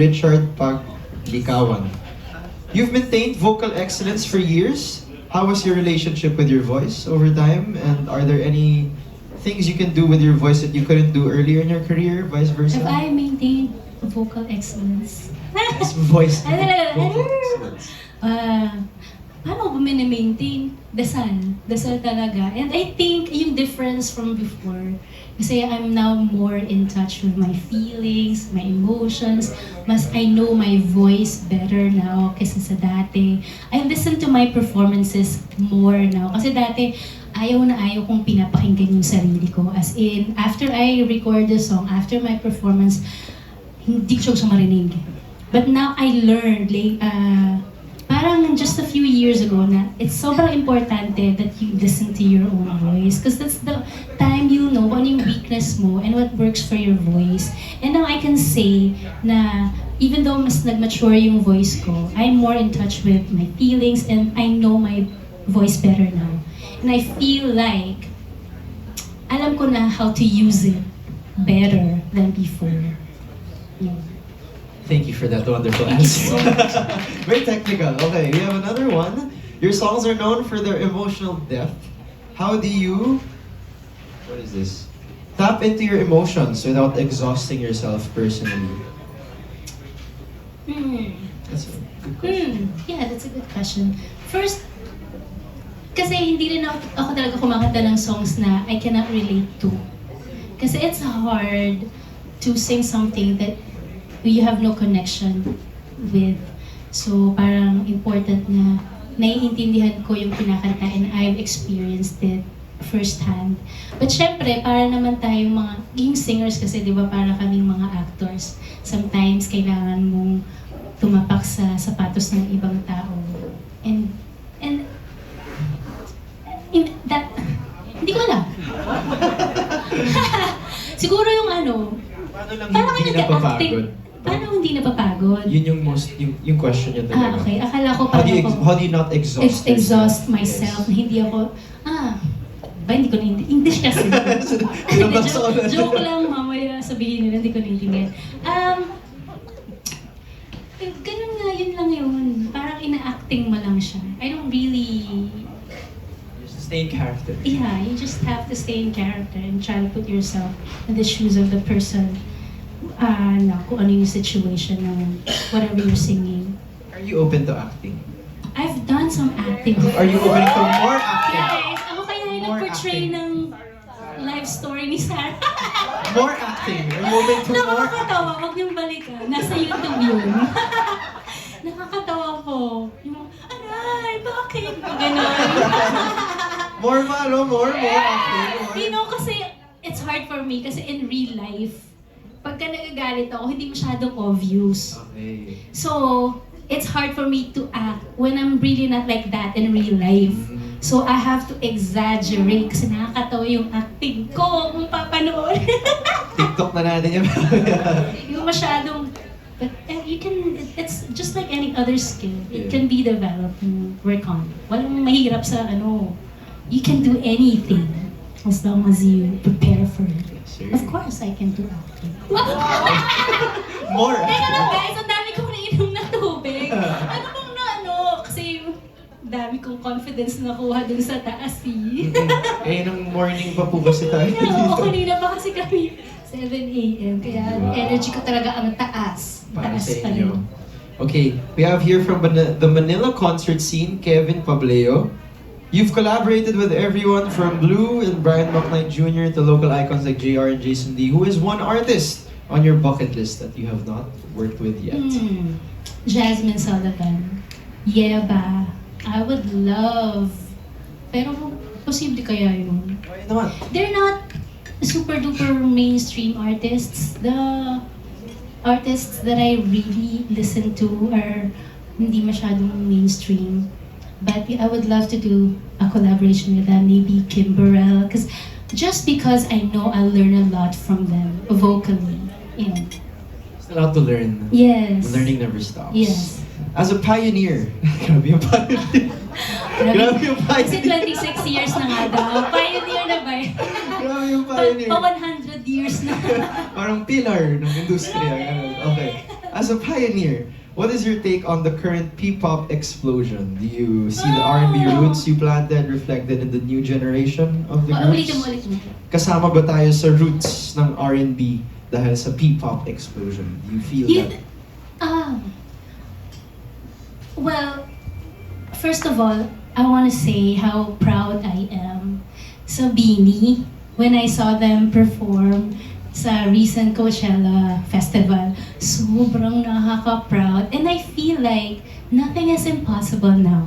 Richard Paglikawan. You've maintained vocal excellence for years. How was your relationship with your voice over time? And are there any things you can do with your voice that you couldn't do earlier in your career, vice versa? Have I maintained vocal excellence? Yes, voice vocal excellence. Paano ko mini-maintain? Dasal. Dasal talaga. And I think yung difference from before, kasi I'm now more in touch with my feelings, my emotions. Mas I know my voice better now kaysa sa dati. I listen to my performances more now. Kasi dati, ayaw na ayaw kong pinapakinggan yung sarili ko. As in, after I record the song, after my performance, hindi ko siya marinig. But now I learned, parang just a few years ago na it's sobrang importante that you listen to your own voice because that's the time you know ano yung weakness mo and what works for your voice. And now I can say na even though mas nag-mature yung voice ko, I'm more in touch with my feelings and I know my voice better now. And I feel like alam ko na how to use it better than before. Yeah. Thank you for that wonderful Thank you answer. so much. Very technical. Okay, we have another one. Your songs are known for their emotional depth. How do you, what is this? Tap into your emotions without exhausting yourself personally? That's a good question. Yeah, that's a good question. First, kasi hindi rin ako talaga kumakanta ng songs na I cannot relate to. Kasi it's hard to sing something that you have no connection with. So parang important na naiintindihan ko yung kinakanta and I've experienced it firsthand. But syempre, para naman tayong yung singers kasi di ba para kaming mga actors. Sometimes kailangan mong tumapak sa sapatos ng ibang tao. And in that, hindi ko alam. Siguro yung Paano lang parang hindi nag-acting. napapagod? Paano hindi napapagod? Yun yung yung question niya talaga. Okay. Akala ko How paano do you not exhaust exhaust yourself? myself. Yes. Na hindi ako, hindi ko na English kasi. Pinabasa ko na. Joke lang, mamaya sabihin nila, hindi ko naintindihan. Ganun nga, yun lang yun. Parang ina-acting mo lang siya. I don't really... Just stay in character. Yeah, you just have to stay in character and try to put yourself in the shoes of the person. Kung ano yung situation ng whatever you're singing. Are you open to acting? I've done some acting before. Are you open to more acting? Guys, ako kaya yung More nag-portray acting. ng life story ni Sarah. More acting? Are you open to more acting? Nakakatawa, huwag niyong balikan. Nasa YouTube yun. Nakakatawa po. Yung, aray, bakit? Ganon. More ba, no? More acting. You know, kasi it's hard for me kasi in real life, pagka nagagalit ako, hindi masyadong obvious. Okay. So, it's hard for me to act when I'm really not like that in real life. So, I have to exaggerate kasi nakakatawa yung acting ko kung papanood. TikTok na natin yun. Yung masyadong, but it's just like any other skill. It Yeah. can be developed and work on. Walang mahirap sa you can do anything as long as you prepare for it. Sir. Of course, I can do acting. More Teka lang acting. guys, ang dami kong nainom na tubig. Ano bang kasi dami kong confidence na nakuha dun sa taas Nung morning pa po kasi tayo Oo, dito. kanina pa kasi kami 7 a.m. Kaya Wow. energy ko talaga ang taas. Para Taas sa pa inyo. rin. Okay, we have here from the Manila concert scene, Kevin Pableo. You've collaborated with everyone from Blue and Brian McKnight Jr. to local icons like JR and Jason D. Who is one artist on your bucket list that you have not worked with yet? Jasmine Sullivan. Yeah ba? I would love. Pero posible kaya yun? Why not? They're not super duper mainstream artists. The artists that I really listen to are hindi masyadong mainstream. But I would love to do a collaboration with them, maybe Kim Burrell, just because I know I'll learn a lot from them vocally. Still out to learn. Yes. Learning never stops. Yes. As a pioneer, grabe yung pioneer. Grabe yung Kasi pioneer. 26 years na nga daw. Pioneer na ba yun? Grabe yung pioneer. Pa 100 years na. Parang pillar ng industriya. Ganun. Okay. As a pioneer, what is your take on the current P-pop explosion? Do you see the R&B roots you planted reflected in the new generation of the Ulitin mo, groups? ulitin mo. Kasama ba tayo sa roots ng R&B dahil sa P-pop explosion? Do you feel You, that? well, first of all, I want to say how proud I am sa Beanie when I saw them perform sa recent Coachella Festival. Sobrang nakaka-proud. And I feel like nothing is impossible now.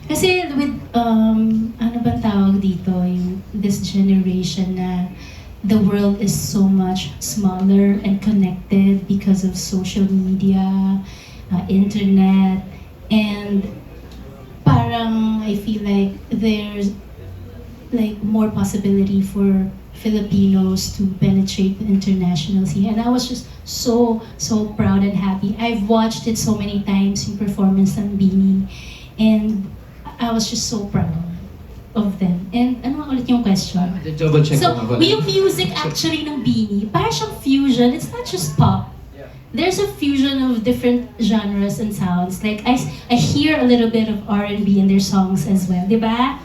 Kasi with, ano bang tawag dito, this generation na the world is so much smaller and connected because of social media, internet, and parang I feel like there's like more possibility for Filipinos to penetrate the international scene. And I was just so proud and happy. I've watched it so many times, yung performance ng Beanie, and I was just so proud of them. And ano nga ulit yung question? Double check So, ko nga pala. yung music actually ng Beanie, parang siyang fusion. It's not just pop. There's a fusion of different genres and sounds. Like, I hear a little bit of R&B in their songs as well, di ba?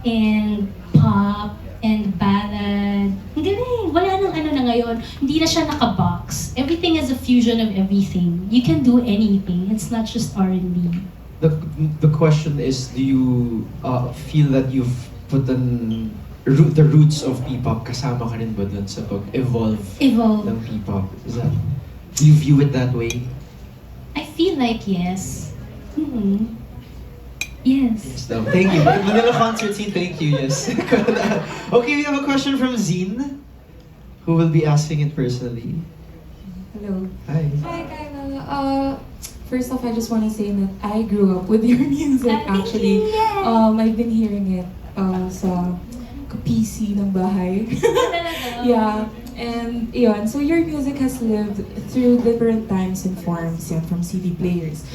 And pop, and ballad. Ang galing! Wala nang ano na ngayon. Hindi na siya nakabox. Everything is a fusion of everything. You can do anything. It's not just R&B. The question is, do you feel that you've put the roots of P-pop, kasama ka rin ba dun sa pag-evolve Evolve. ng P-pop? Do you view it that way? I feel like yes. Yes. Yes, no. Thank you. Manila concert scene, thank you, yes. Okay, we have a question from Zine, who will be asking it personally. Hello. Hi. Hi, Kyla. First off, I just want to say that I grew up with your music, actually. I've been hearing it sa PC ng bahay. Yeah. And yun, so your music has lived through different times and forms, yan, from CD players,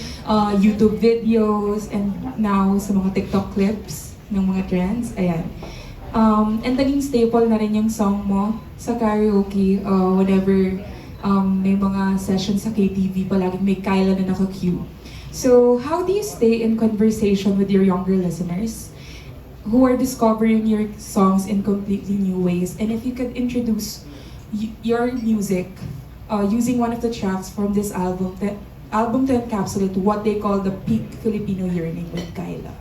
YouTube videos, and now sa mga TikTok clips ng mga trends, ayan. And naging staple na rin yung song mo sa karaoke, whenever may mga sessions sa KTV, palaging may Kyla na naka-cue. So, how do you stay in conversation with your younger listeners who are discovering your songs in completely new ways? And if you could introduce your music using one of the tracks from this album to encapsulate what they call the peak Filipino yearning with Kyla.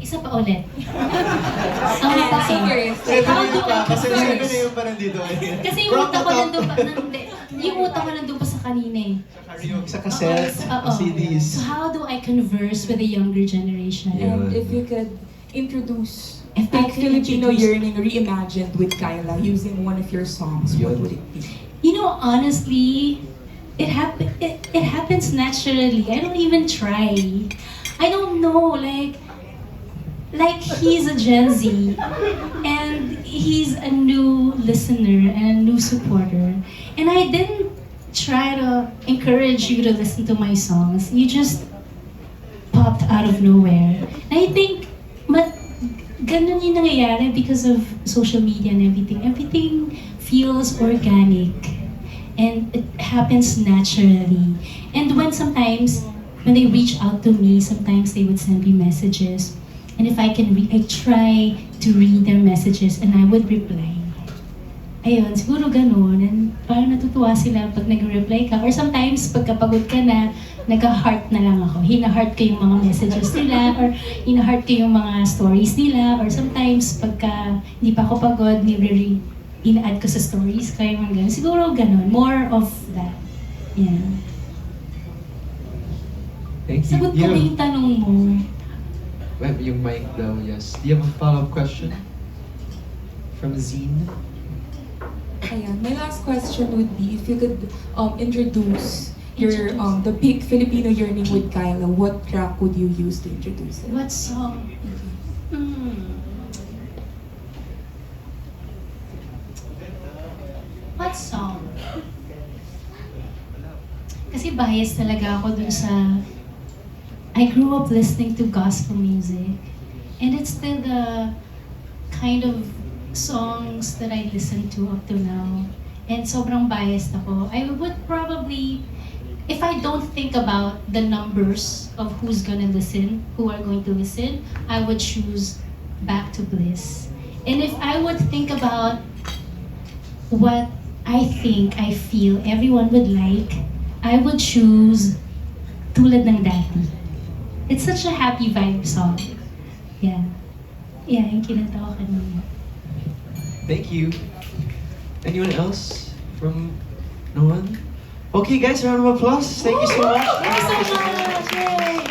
Isa pa ulit. I'm so curious. How do I Kasi converse? na yung parang dito. Kasi yung utak ko nandun pa, yung utak ko nandun pa sa kanina eh. Sa cassette, Oo. CDs. So how do I converse with the younger generation? Yeah. And if you could introduce If I peak could Filipino introduce- yearning reimagined with Kyla using one of your songs, what would it be? You know, honestly, it happens naturally. I don't even try. I don't know, like he's a Gen Z, and he's a new listener and a new supporter. And I didn't try to encourage you to listen to my songs. You just popped out of nowhere. And I think, ganun yung nangyayari because of social media and everything. Everything feels organic. And it happens naturally. And when they reach out to me, sometimes they would send me messages. And if I can I try to read their messages and I would reply. Ayun, siguro ganun. And parang natutuwa sila pag nag-reply ka. Or sometimes, pagkapagod ka na, nag-heart na lang ako. Hina-heart ko yung mga messages nila, or hina-heart ko yung mga stories nila, or sometimes, pagka hindi pa ako pagod, ina-add ko sa stories ko, yung mga ganun. Siguro ganun. More of that. Yeah. Thank you. Sagot ko ba yung tanong mo? Well, yung mic daw, yes. Do you have a follow-up question? From Zine? Ayan, my last question would be if you could introduce your the peak Filipino yearning with Kyla, what track would you use to introduce it? What song? What song? Kasi biased talaga ako dun sa... I grew up listening to gospel music. And it's still the kind of songs that I listen to up to now. And sobrang biased ako. I would probably if I don't think about the numbers of who's gonna listen, who are going to listen, I would choose Back to Bliss. And if I would think about what I think, I feel everyone would like, I would choose Tulad ng Dati. It's such a happy vibe song. Yeah. Yeah, yung kinanta ko kanina. Thank you. Anyone else from no one? Okay, guys, round of applause. Thank you so much. Thank you so much! Yay!